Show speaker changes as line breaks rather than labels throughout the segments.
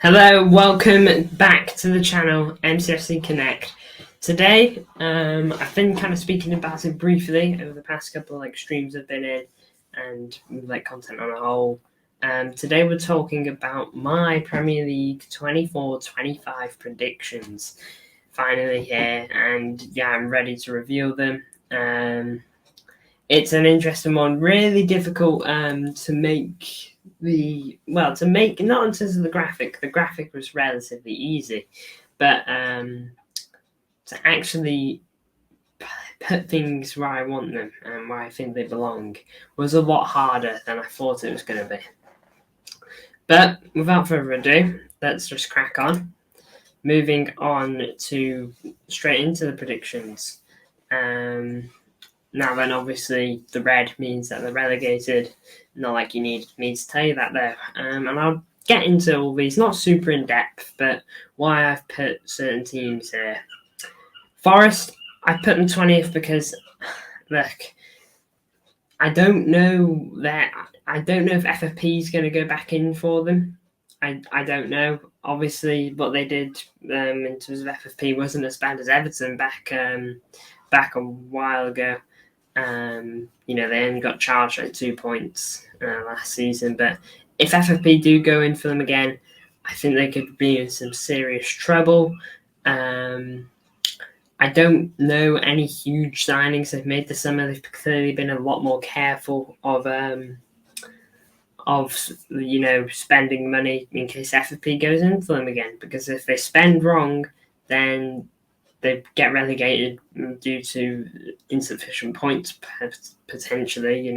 Hello, welcome back to the channel MCFC Connect. Today, I've been kind of speaking about it briefly over the past couple of streams I've been in, and content on a whole. Today we're talking about my Premier League 24-25 predictions. Finally here, and I'm ready to reveal them. It's an interesting one, really difficult to make not in terms of the graphic. The graphic was relatively easy, but to actually put things where I want them and where I think they belong was a lot harder than I thought it was going to be. But without further ado, let's just crack on. Moving on to straight into the predictions. Now then, obviously, the red means that they're relegated. Not like you need me to tell you that, though. And I'll get into all these, not super in depth, but why I've put certain teams here. Forest, I put them 20th because, look, I don't know if FFP is going to go back in for them. I don't know. Obviously, what they did in terms of FFP wasn't as bad as Everton back a while ago. They only got charged 2 points last season, but if FFP do go in for them again, I think they could be in some serious trouble. I don't know any huge signings they've made this summer. They've clearly been a lot more careful of spending money in case FFP goes in for them again, because if they spend wrong, then they get relegated due to insufficient points, potentially.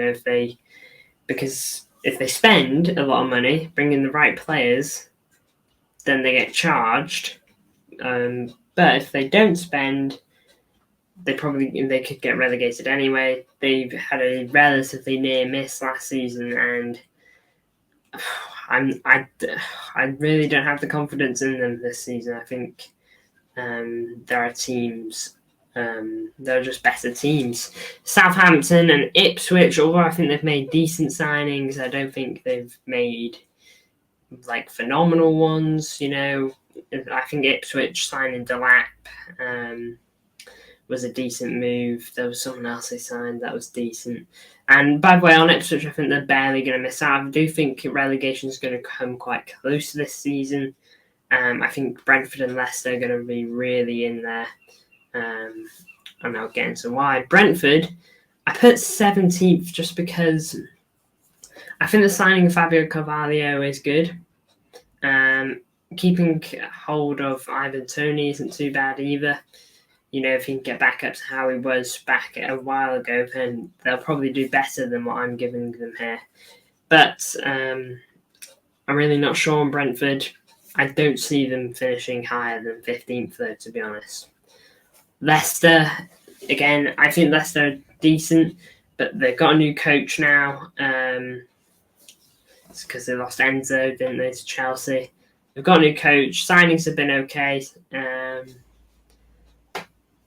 Because if they spend a lot of money, bring in the right players, then they get charged. But if they don't spend, they could get relegated anyway. They've had a relatively near miss last season, and I really don't have the confidence in them this season. I think there are teams, there are just better teams. Southampton and Ipswich, although I think they've made decent signings, I don't think they've made phenomenal ones. I think Ipswich signing Delap was a decent move. There was someone else they signed that was decent. And by the way, on Ipswich, I think they're barely going to miss out. I do think relegation is going to come quite close this season. I think Brentford and Leicester are going to be really in there. And I'll get into why. Brentford, I put 17th just because I think the signing of Fabio Carvalho is good. Keeping hold of Ivan Toney isn't too bad either. If he can get back up to how he was back a while ago, then they'll probably do better than what I'm giving them here. But I'm really not sure on Brentford. I don't see them finishing higher than 15th, though, to be honest. Leicester, again, I think Leicester are decent, but they've got a new coach now. It's because they lost Enzo, didn't they, to Chelsea. They've got a new coach. Signings have been okay.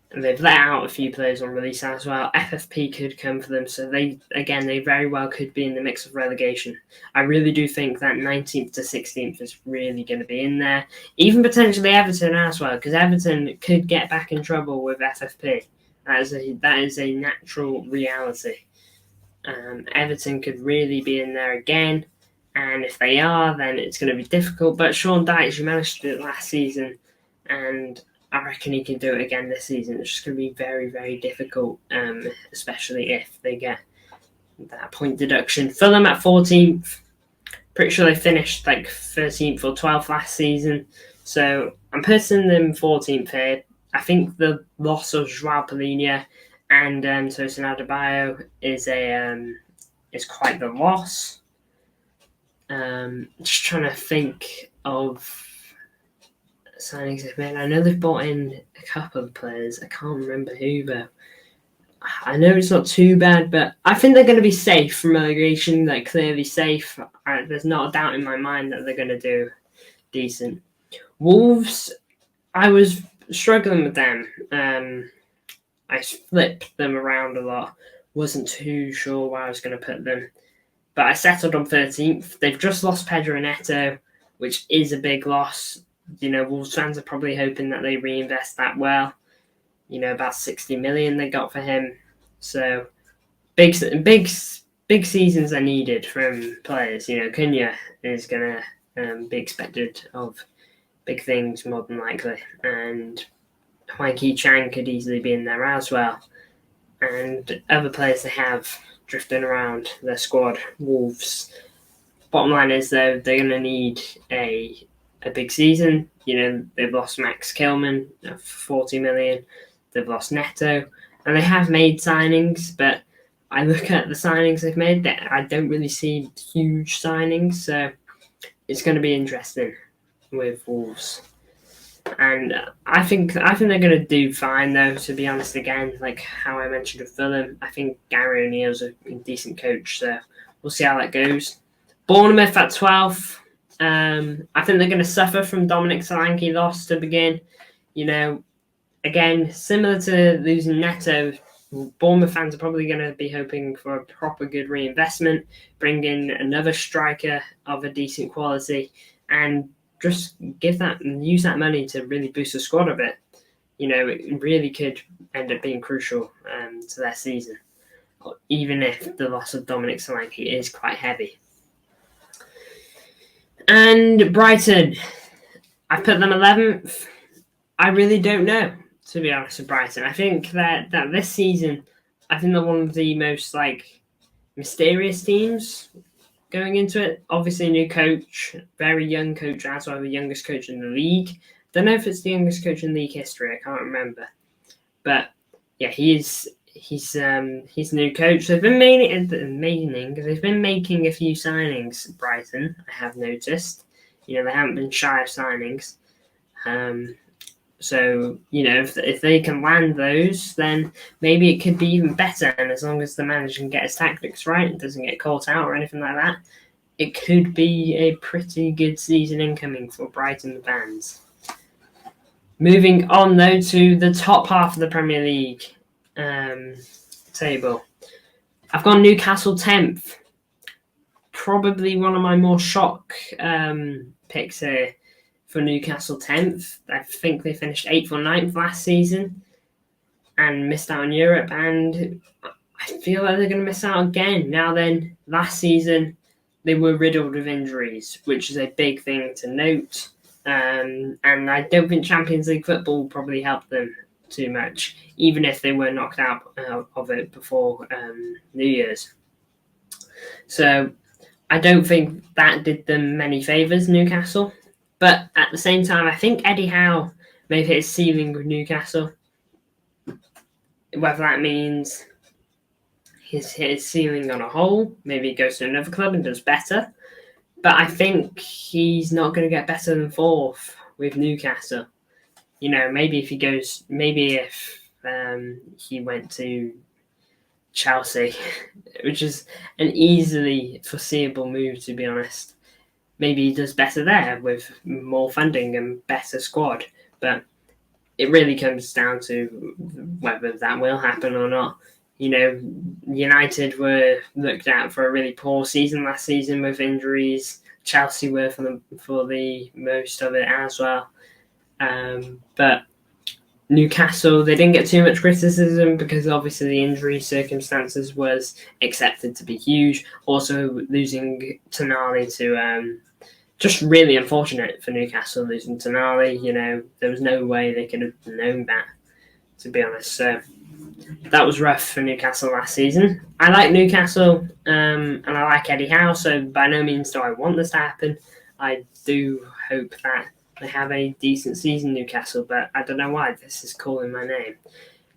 And they've let out a few players on release as well. FFP could come for them, so they very well could be in the mix of relegation. I really do think that 19th to 16th is really going to be in there. Even potentially Everton as well, because Everton could get back in trouble with FFP. That is a natural reality. Everton could really be in there again, and if they are, then it's going to be difficult. But Sean Dyche, managed to do it last season, and I reckon he can do it again this season. It's just going to be very, very difficult, especially if they get that point deduction. Fulham at 14th. Pretty sure they finished 13th or 12th last season. So I'm putting them 14th here. I think the loss of Joao Palhinha and Tosin Adebayo is quite the loss. Just trying to think of signings they've made. I know they've bought in a couple of players. I can't remember who, though. I know it's not too bad, but I think they're going to be safe from relegation, clearly safe. There's not a doubt in my mind that they're going to do decent. Wolves, I was struggling with them. I flipped them around a lot. Wasn't too sure where I was going to put them. But I settled on 13th. They've just lost Pedro Neto. which is a big loss. Wolves fans are probably hoping that they reinvest that well. About 60 million they got for him. So big seasons are needed from players. Cunha is going to be expected of big things more than likely, and Hwang Hee-chan could easily be in there as well, and other players they have drifting around their squad. Wolves. Bottom line is though they're going to need a big season. They've lost Max Kilman for 40 million. They've lost Neto, and they have made signings, but I look at the signings they've made, that I don't really see huge signings, so it's going to be interesting with Wolves. And I think they're going to do fine, though, to be honest. Again, like how I mentioned with Fulham, I think Gary O'Neill's a decent coach, so we'll see how that goes. Bournemouth at 12th. I think they're going to suffer from Dominic Solanke loss to begin. Again, similar to losing Neto, Bournemouth fans are probably going to be hoping for a proper good reinvestment, bring in another striker of a decent quality, and just use that money to really boost the squad a bit. It really could end up being crucial to their season, even if the loss of Dominic Solanke is quite heavy. And Brighton, I put them 11th. I really don't know, to be honest, with Brighton. I think that this season, I think they're one of the most mysterious teams going into it. Obviously, new coach, very young coach, as well, the youngest coach in the league. Don't know if it's the youngest coach in league history. I can't remember, but yeah, he's new coach. They've been making a few signings. Brighton, I have noticed. They haven't been shy of signings. So, if they can land those, then maybe it could be even better. And as long as the manager can get his tactics right and doesn't get caught out or anything like that, it could be a pretty good season incoming for Brighton fans. Moving on, though, to the top half of the Premier League table. I've gone Newcastle 10th. Probably one of my more shock picks here. For Newcastle 10th. I think they finished 8th or 9th last season and missed out on Europe, and I feel like they're going to miss out again. Now then, last season they were riddled with injuries, which is a big thing to note, and I don't think Champions League football probably helped them too much, even if they were knocked out of it before New Year's. So I don't think that did them many favours, Newcastle. But at the same time, I think Eddie Howe may have hit his ceiling with Newcastle. Whether that means he's hit his ceiling on a whole, maybe he goes to another club and does better. But I think he's not going to get better than 4th with Newcastle. Maybe if he went to Chelsea, which is an easily foreseeable move, to be honest. Maybe he does better there with more funding and better squad. But it really comes down to whether that will happen or not. United were looked at for a really poor season last season with injuries. Chelsea were for the most of it as well. But Newcastle, they didn't get too much criticism because obviously the injury circumstances was accepted to be huge. Also, losing Tonali to just really unfortunate for Newcastle, losing Tonali. There was no way they could have known that, to be honest. So that was rough for Newcastle last season. I like Newcastle and I like Eddie Howe, so by no means do I want this to happen. I do hope that they have a decent season, Newcastle, but I don't know why this is calling my name.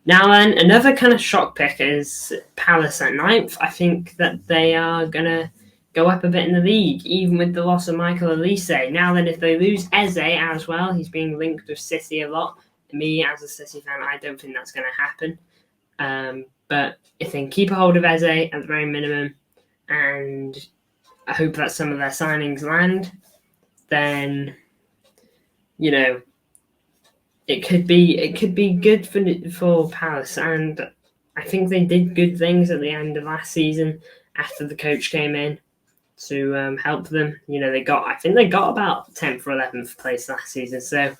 Now then, another kind of shock pick is Palace at 9th. I think that they are going to go up a bit in the league, even with the loss of Michael Olise. Now then, if they lose Eze as well, he's being linked with City a lot. Me, as a City fan, I don't think that's going to happen. But if they can keep a hold of Eze at the very minimum, and I hope that some of their signings land, then it could be good for Palace. And I think they did good things at the end of last season after the coach came in to help them. I think they got about 10th or 11th place last season, so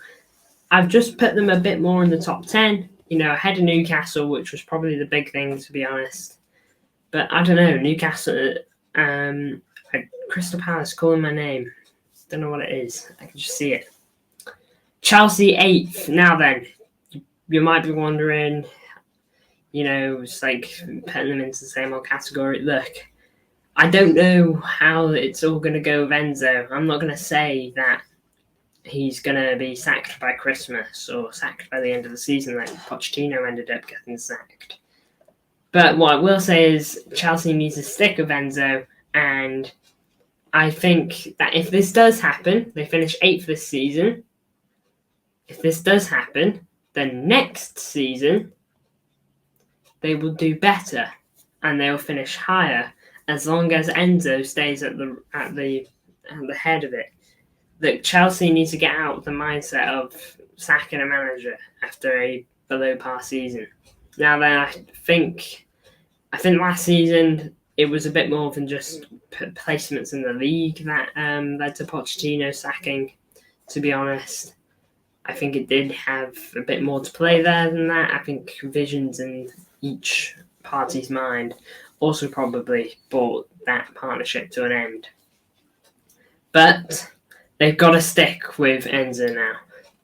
I've just put them a bit more in the top 10, ahead of Newcastle, which was probably the big thing, to be honest. But I don't know, Newcastle, Crystal Palace calling my name. Don't know what it is. I can just see it. Chelsea 8th. Now then, you might be wondering, it's like putting them into the same old category. Look, I don't know how it's all going to go with Enzo. I'm not going to say that he's going to be sacked by Christmas or sacked by the end of the season like Pochettino ended up getting sacked. But what I will say is Chelsea needs to stick with Enzo, and I think that if this does happen, they finish 8th this season. If this does happen, then next season they will do better and they will finish higher as long as Enzo stays at the head of it. That Chelsea needs to get out of the mindset of sacking a manager after a below par season. Now then, I think last season it was a bit more than just placements in the league that led to Pochettino sacking, to be honest. I think it did have a bit more to play there than that. I think visions in each party's mind also probably brought that partnership to an end. But they've got to stick with Enzo now.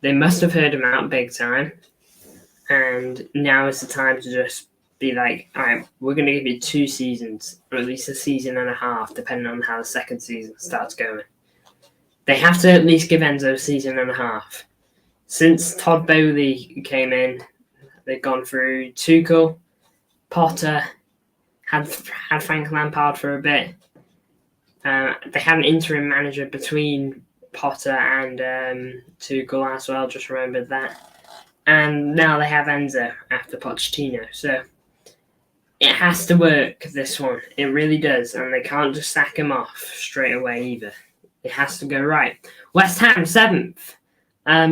They must have heard him out big time. And now is the time to just be like, all right, we're going to give you 2 seasons, or at least a season and a half, depending on how the second season starts going. They have to at least give Enzo a season and a half. Since Todd Bowley came in, they've gone through Tuchel, Potter, had Frank Lampard for a bit. They had an interim manager between Potter and Tuchel as well, just remembered that. And now they have Enzo after Pochettino. So it has to work, this one. It really does. And they can't just sack him off straight away either. It has to go right. West Ham, 7th.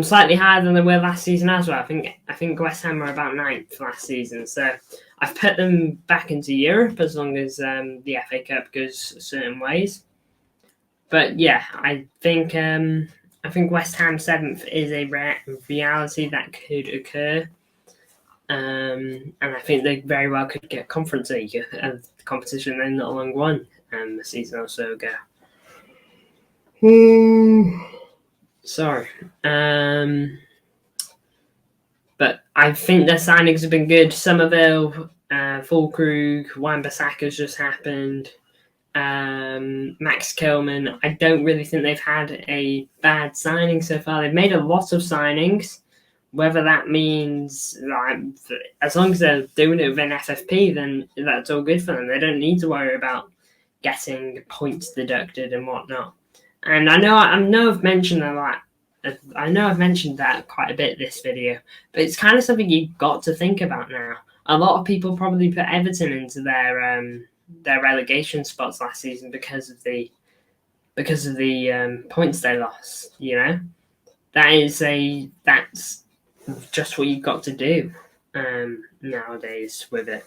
Slightly higher than they were last season as well. I think West Ham were about 9th last season. So I've put them back into Europe as long as the FA Cup goes certain ways. But yeah, I think West Ham 7th is a reality that could occur. And I think they very well could get Conference League, a competition they not long won a season or so ago. Sorry. But I think their signings have been good. Somerville, Fulkrug, Wan-Bissaka's just happened. Max Kilman. I don't really think they've had a bad signing so far. They've made a lot of signings. Whether that means, as long as they're doing it with an FFP, then that's all good for them. They don't need to worry about getting points deducted and whatnot. And I know I've mentioned that. I know I've mentioned that quite a bit this video, but it's kind of something you've got to think about now. A lot of people probably put Everton into their relegation spots last season because of the points they lost. That's just what you've got to do nowadays with it.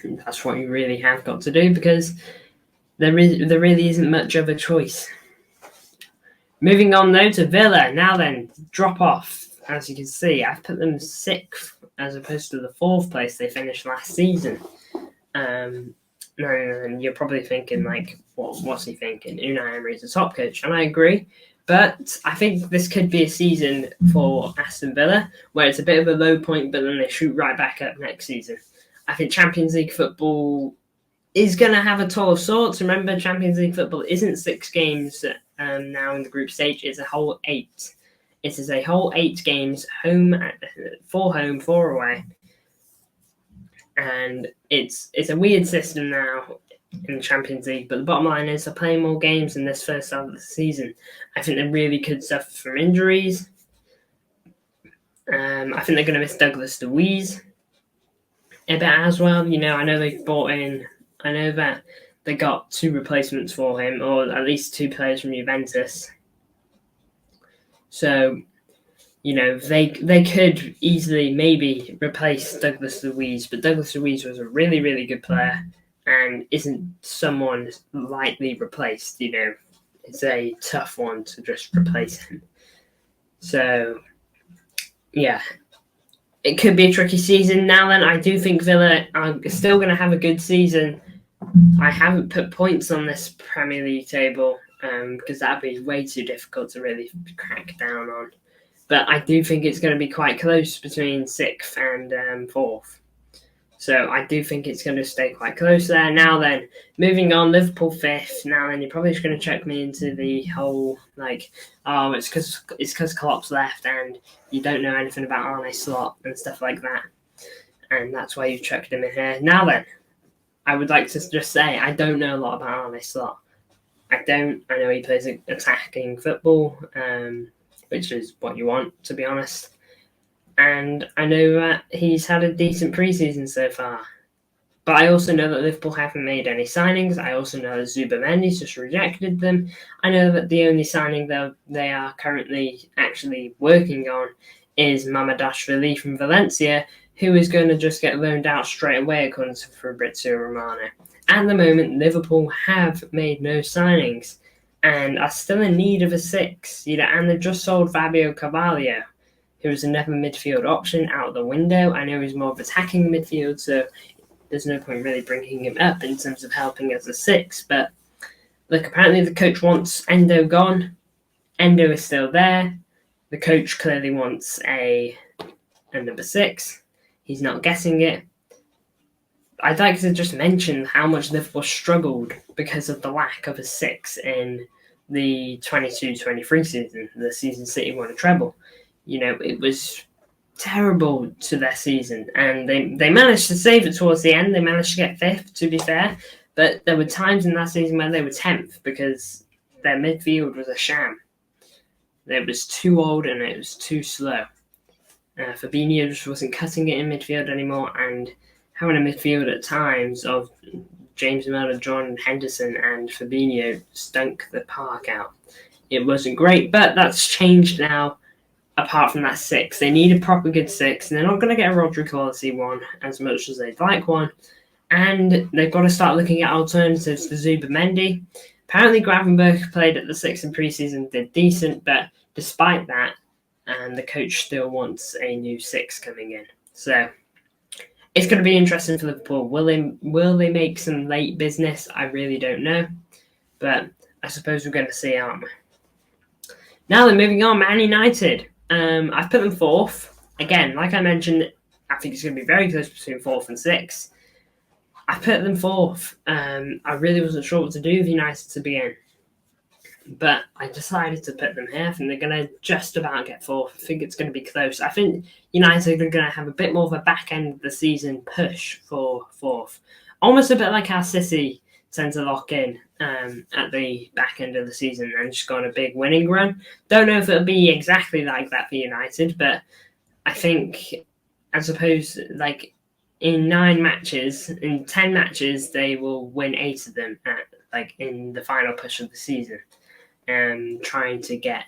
That's what you really have got to do because there really isn't much of a choice. Moving on though to Villa. Now then, drop off. As you can see, I've put them 6th as opposed to the 4th place they finished last season. No, you're probably thinking what's he thinking? Unai Emery's a top coach, and I agree. But I think this could be a season for Aston Villa where it's a bit of a low point, but then they shoot right back up next season. I think Champions League football is going to have a tour of sorts. Remember, Champions League football isn't 6 games now in the group stage. It's a whole 8. It is a whole 8 games, 4 home, 4 away. And it's a weird system now in the Champions League, but the bottom line is they're playing more games in this first half of the season. I think they really could suffer from injuries. I think they're going to miss Douglas Luiz a bit as well. I know they bought in. I know that they got 2 replacements for him, or at least 2 players from Juventus. So, they could easily maybe replace Douglas Luiz, but Douglas Luiz was a really, really good player. and isn't someone lightly replaced. It's a tough one to just replace him. So, yeah, it could be a tricky season. Now then, I do think Villa are still going to have a good season. I haven't put points on this Premier League table because that'd be way too difficult to really crack down on. But I do think it's going to be quite close between 6th and 4th. So I do think it's going to stay quite close there. Now then, moving on, Liverpool 5th. Now then, you're probably just going to chuck me into the whole, it's because Klopp's left and you don't know anything about Arne Slot and stuff like that. And that's why you chucked him in here. Now then, I would like to just say I don't know a lot about Arne Slot. I know he plays attacking football, which is what you want, to be honest. And I know that he's had a decent preseason so far. But I also know that Liverpool haven't made any signings. I also know that Zubamendi's just rejected them. I know that the only signing that they are currently actually working on is Mamardashvili from Valencia, who is going to just get loaned out straight away, according to Fabrizio Romano. At the moment, Liverpool have made no signings and are still in need of a 6. And they've just sold Fabio Carvalho, who was another midfield option, out the window. I know he's more of attacking midfield, so there's no point really bringing him up in terms of helping as a 6. But look, apparently the coach wants Endo gone. Endo is still there. The coach clearly wants a number 6. He's not getting it. I'd like to just mention how much Liverpool struggled because of the lack of a 6 in the 22-23 season, the season City won a treble. It was terrible to their season, and they managed to save it towards the end. They managed to get 5th, to be fair, but there were times in that season where they were 10th because their midfield was a sham. It was too old and it was too slow. Fabinho just wasn't cutting it in midfield anymore, and having a midfield at times of James Milner, John Henderson, and Fabinho stunk the park out. It wasn't great, but that's changed now. Apart from that 6, they need a proper good 6, and they're not going to get a Rodri quality one as much as they'd like one. And they've got to start looking at alternatives to Zubamendi. Apparently, Gravenberch played at the 6 in preseason, did decent, but despite that, the coach still wants a new 6 coming in. So it's going to be interesting for Liverpool. Will they make some late business? I really don't know, but I suppose we're going to see, aren't we? Now then, moving on, Man United. I've put them 4th. Again, like I mentioned, I think it's going to be very close between 4th and 6th. I put them 4th. I really wasn't sure what to do with United to begin. But I decided to put them here. I think they're going to just about get 4th. I think it's going to be close. I think United are going to have a bit more of a back end of the season push for 4th. Almost a bit like how City tend to lock in at the back end of the season and just go on a big winning run. Don't know if it'll be exactly like that for United, but I think, I suppose, in 9 matches, in 10 matches, they will win 8 of them in the final push of the season, trying to get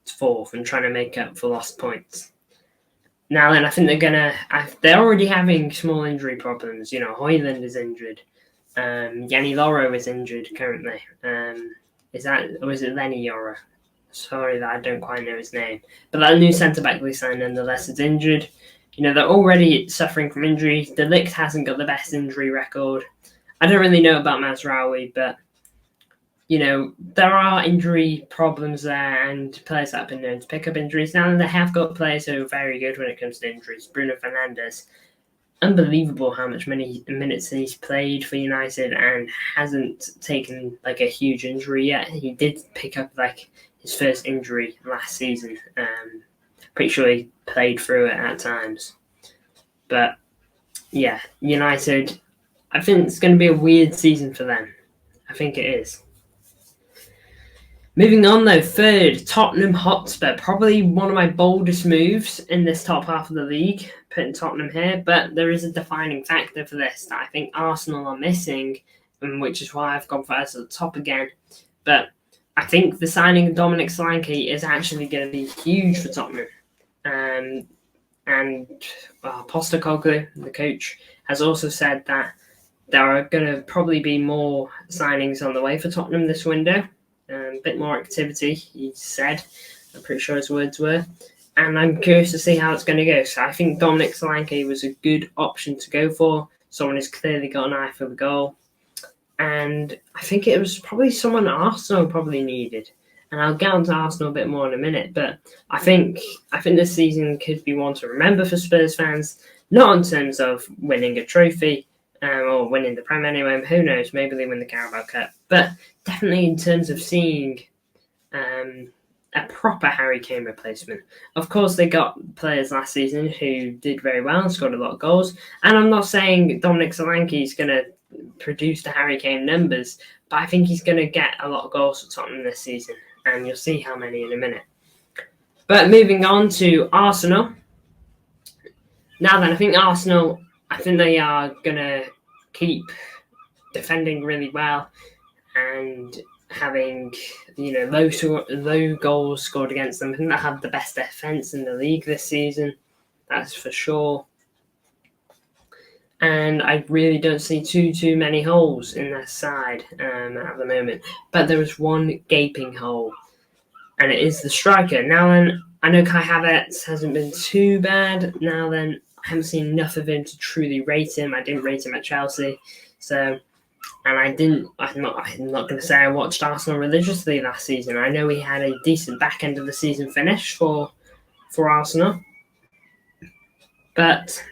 4th and trying to make up for lost points. Now then, I think they're already having small injury problems. Højlund is injured. Yanni Loro is injured currently. Is it Lenny Yoro? Sorry that I don't quite know his name. But that new centre-back they signed nonetheless is injured. They're already suffering from injury. De Ligt hasn't got the best injury record. I don't really know about Mazraoui, but there are injury problems there and players that have been known to pick up injuries. Now they have got players who are very good when it comes to injuries. Bruno Fernandes. Unbelievable how much minutes he's played for United and hasn't taken a huge injury yet. He did pick up his first injury last season. Pretty sure he played through it at times. But yeah, United, I think it's going to be a weird season for them. I think it is. Moving on though, 3rd, Tottenham Hotspur. Probably one of my boldest moves in this top half of the league, putting Tottenham here, but there is a defining factor for this that I think Arsenal are missing, which is why I've gone for us at the top again. But I think the signing of Dominic Solanke is actually going to be huge for Tottenham. And Postecoglou, the coach, has also said that there are going to probably be more signings on the way for Tottenham this window. A bit more activity, he said. I'm pretty sure his words were. And I'm curious to see how it's going to go. So I think Dominic Solanke was a good option to go for. Someone who's clearly got an eye for the goal. And I think it was probably someone Arsenal probably needed. And I'll get onto Arsenal a bit more in a minute. But I think this season could be one to remember for Spurs fans. Not in terms of winning a trophy or winning the Prem anyway. Who knows? Maybe they win the Carabao Cup. But definitely in terms of seeing a proper Harry Kane replacement. Of course, they got players last season who did very well and scored a lot of goals. And I'm not saying Dominic Solanke is going to produce the Harry Kane numbers, but I think he's going to get a lot of goals for Tottenham this season. And you'll see how many in a minute. But moving on to Arsenal. Now then, I think Arsenal, they are going to keep defending really well and having, low goals scored against them. I think they have the best defence in the league this season. That's for sure. And I really don't see too many holes in their side at the moment. But there is one gaping hole, and it is the striker. Now then, I know Kai Havertz hasn't been too bad. Now then, I haven't seen enough of him to truly rate him. I didn't rate him at Chelsea. I'm not going to say I watched Arsenal religiously last season. I know he had a decent back end of the season finish for Arsenal. But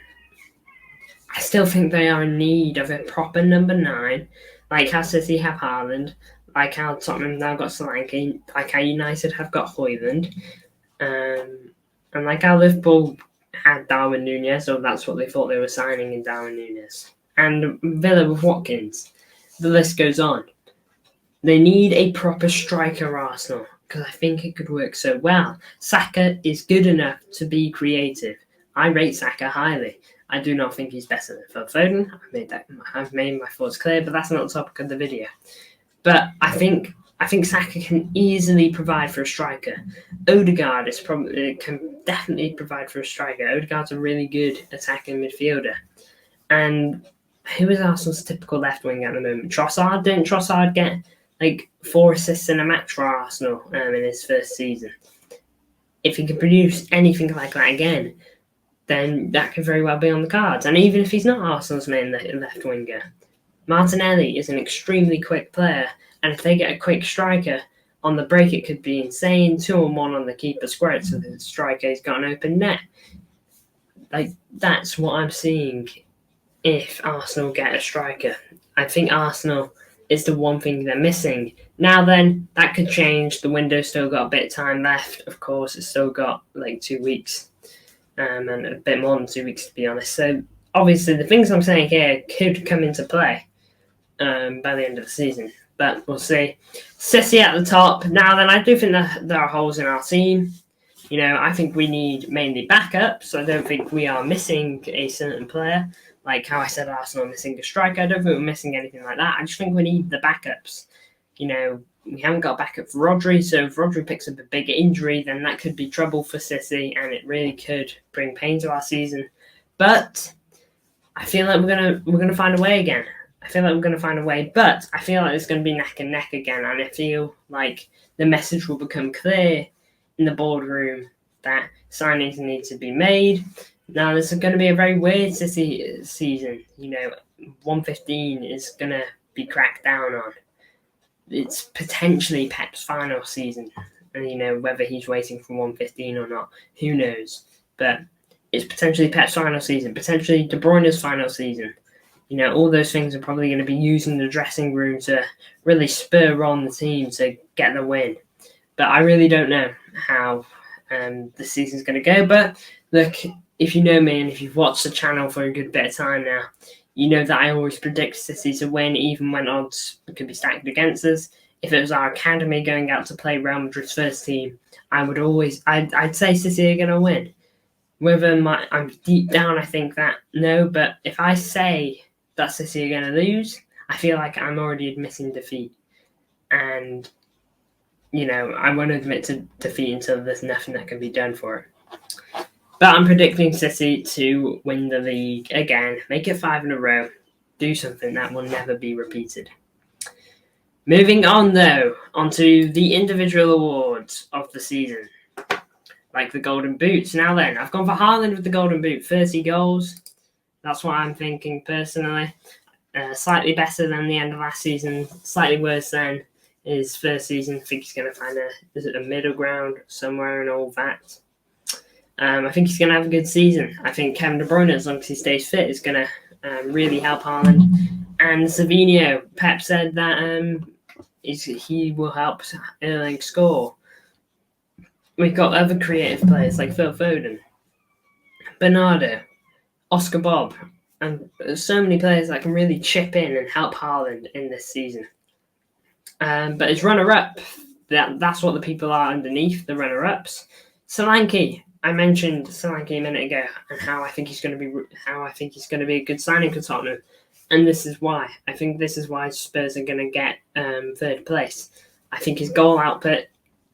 I still think they are in need of a proper number 9, like how City have Haaland, like how Tottenham now got Solanke, like how United have got Højlund, and like how Liverpool had Darwin Núñez, or that's what they thought they were signing in Darwin Núñez, and Villa with Watkins. The list goes on. They need a proper striker, Arsenal, because I think it could work so well. Saka is good enough to be creative. I rate Saka highly. I do not think he's better than Phil Foden. I've made my thoughts clear, but that's not the topic of the video. But I think Saka can easily provide for a striker. Odegaard can definitely provide for a striker. Odegaard's a really good attacking midfielder. And who is Arsenal's typical left wing at the moment? Trossard. Didn't Trossard get 4 assists in a match for Arsenal in his first season? If he can produce anything like that again, then that could very well be on the cards. And even if he's not Arsenal's main left winger, Martinelli is an extremely quick player. And if they get a quick striker on the break, it could be insane. 2-on-1 on the keeper square, so the striker's got an open net. That's what I'm seeing if Arsenal get a striker. I think Arsenal is the one thing they're missing. Now then, that could change. The window's still got a bit of time left. Of course, it's still got 2 weeks. And a bit more than 2 weeks, to be honest. So, obviously, the things I'm saying here could come into play by the end of the season. But we'll see. City at the top. Now then, I do think that there are holes in our team. I think we need mainly backups. I don't think we are missing a certain player. Like how I said Arsenal are missing a striker. I don't think we're missing anything like that. I just think we need the backups. We haven't got a backup for Rodri, so if Rodri picks up a big injury, then that could be trouble for City, and it really could bring pain to our season. But I feel like we're gonna find a way again. But I feel like it's going to be neck and neck again, and I feel like the message will become clear in the boardroom that signings need to be made. Now, this is going to be a very weird City season. 115 is going to be cracked down on. It's potentially Pep's final season. And, whether he's waiting for 115 or not, who knows. But it's potentially Pep's final season, potentially De Bruyne's final season. All those things are probably going to be used in the dressing room to really spur on the team to get the win. But I really don't know how the season's going to go. But look, if you know me and if you've watched the channel for a good bit of time now, you know that I always predict City to win, even when odds could be stacked against us. If it was our academy going out to play Real Madrid's first team, I'd say City are going to win. Whether I'm deep down, I think that no, but if I say that City are going to lose, I feel like I'm already admitting defeat. And, I won't admit to defeat until there's nothing that can be done for it. But I'm predicting City to win the league again, make it 5 in a row. do something that will never be repeated. Moving on, though, onto the individual awards of the season, like the Golden Boots. Now then, I've gone for Haaland with the Golden Boot, 30 goals. That's what I'm thinking personally. Slightly better than the end of last season, slightly worse than his first season. I think he's going to find a middle ground somewhere and all that. I think he's going to have a good season. I think Kevin De Bruyne, as long as he stays fit, is going to really help Haaland. And Savinho, Pep said that he will help Erling score. We've got other creative players like Phil Foden, Bernardo, Oscar Bob, and there's so many players that can really chip in and help Haaland in this season. But his runner-up, that's what the people are underneath, the runner-ups. Solanke, I mentioned Solanke a minute ago, and how I think he's going to be a good signing for Tottenham. And this is why. I think this is why Spurs are going to get third place. I think his goal output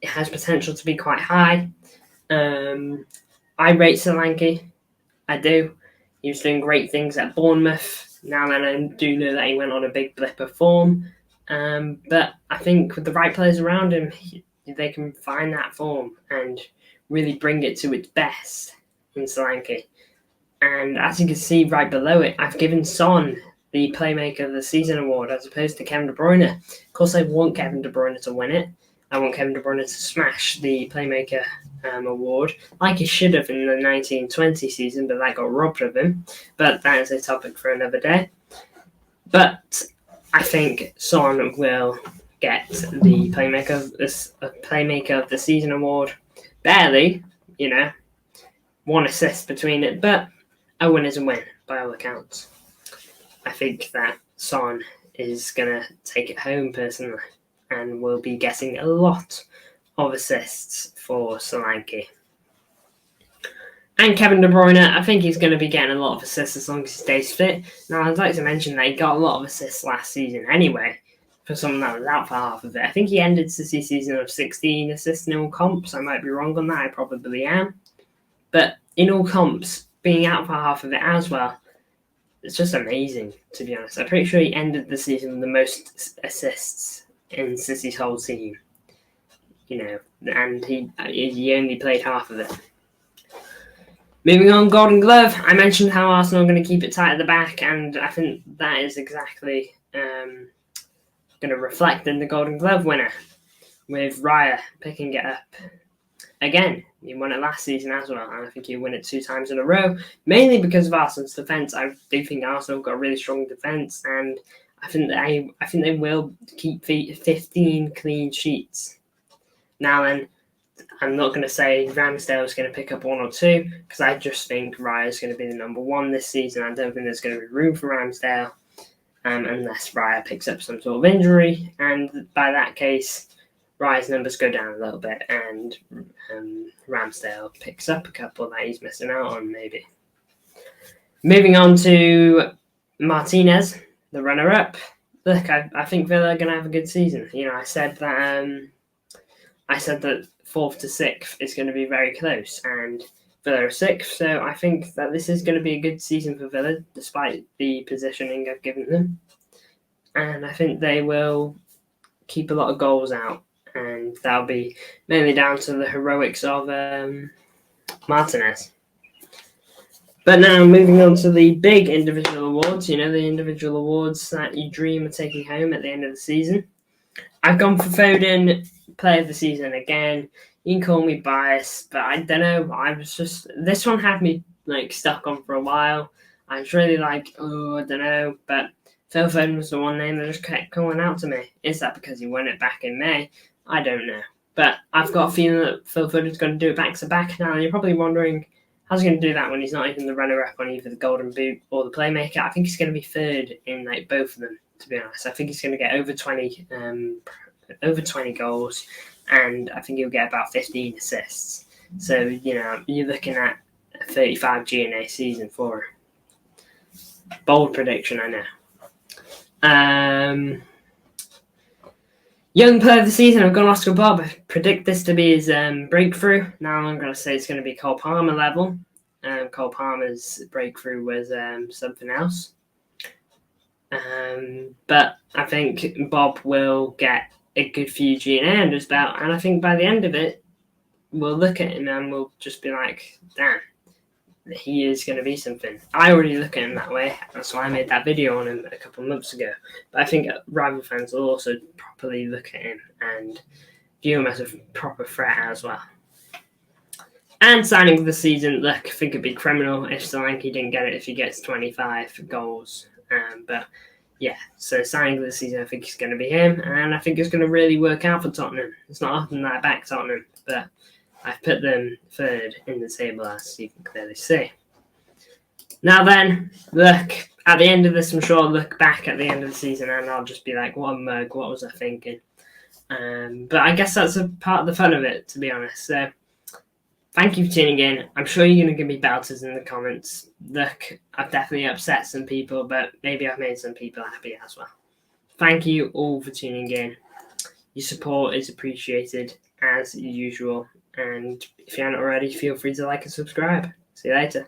has potential to be quite high. I rate Solanke. I do. He was doing great things at Bournemouth. Now then, I do know that he went on a big blip of form. But I think with the right players around him, they can find that form and really bring it to its best in Solanke. And as you can see right below it, I've given Son the Playmaker of the Season award as opposed to Kevin De Bruyne. Of course, I want Kevin De Bruyne to win it. I want Kevin De Bruyne to smash the Playmaker award, like he should have in the 1920 season, but that got robbed of him. But that is a topic for another day. But I think Son will get the Playmaker of the Season award. Barely, one assist between it, but a win is a win by all accounts. I think that Son is going to take it home personally and will be getting a lot of assists for Solanke. And Kevin De Bruyne, I think he's going to be getting a lot of assists as long as he stays fit. Now, I'd like to mention that he got a lot of assists last season anyway, for someone that was out for half of it. I think he ended City's season of 16 assists in all comps. I might be wrong on that, I probably am. But in all comps, being out for half of it as well, it's just amazing, to be honest. I'm pretty sure he ended the season with the most assists in City's whole team. And he only played half of it. Moving on, Golden Glove. I mentioned how Arsenal are going to keep it tight at the back, and I think that is exactly going to reflect in the Golden Glove winner, with Raya picking it up. Again, he won it last season as well, and I think he'll win it 2 times in a row, mainly because of Arsenal's defence. I do think Arsenal got a really strong defence, and I think they will keep 15 clean sheets. Now then, I'm not going to say Ramsdale is going to pick up 1 or 2, because I just think Raya is going to be the number 1 this season. I don't think there's going to be room for Ramsdale unless Raya picks up some sort of injury, and by that case, Raya's numbers go down a little bit, and Ramsdale picks up a couple that he's missing out on, maybe. Moving on to Martinez, the runner-up. Look, I think Villa are going to have a good season. I said that 4th to 6th is going to be very close, and Villa are 6th, so I think that this is going to be a good season for Villa, despite the positioning I've given them. And I think they will keep a lot of goals out, and that'll be mainly down to the heroics of Martinez. But now, moving on to the big individual awards, the individual awards that you dream of taking home at the end of the season. I've gone for Foden, Player of the Season again. You can call me biased, but I don't know. This one had me stuck on for a while. I was really I don't know, but Phil Foden was the one name that just kept calling out to me. Is that because he won it back in May? I don't know. But I've got a feeling that Phil Foden's going to do it back to back now. And you're probably wondering, how's he going to do that when he's not even the runner-up on either the Golden Boot or the Playmaker? I think he's going to be third in both of them, to be honest. I think he's going to get over 20 goals, and I think he'll get about 15 assists. So, you're looking at a 35 GNA season for him. Bold prediction, I know. Young Player of the Season, I've gone Oscar Bob. I predict this to be his breakthrough. Now I'm going to say it's going to be Cole Palmer level. Cole Palmer's breakthrough was something else. But I think Bob will get a good few G&A under his belt, and I think by the end of it, we'll look at him and we'll just be like, damn, he is going to be something. I already look at him that way. That's why I made that video on him a couple of months ago. But I think rival fans will also properly look at him and view him as a proper threat as well. And signing of the season, look, I think it'd be criminal if Solanke didn't get it if he gets 25 goals. But yeah, so signing of the season, I think it's going to be him, and I think it's going to really work out for Tottenham. It's not often that I back Tottenham, but I've put them third in the table, as you can clearly see. Now then, look, at the end of this, I'm sure I'll look back at the end of the season and I'll just be like, what a mug, what was I thinking? But I guess that's a part of the fun of it, to be honest. So thank you for tuning in. I'm sure you're going to give me belters in the comments. Look, I've definitely upset some people, but maybe I've made some people happy as well. Thank you all for tuning in. Your support is appreciated as usual. And if you haven't already, feel free to like and subscribe. See you later.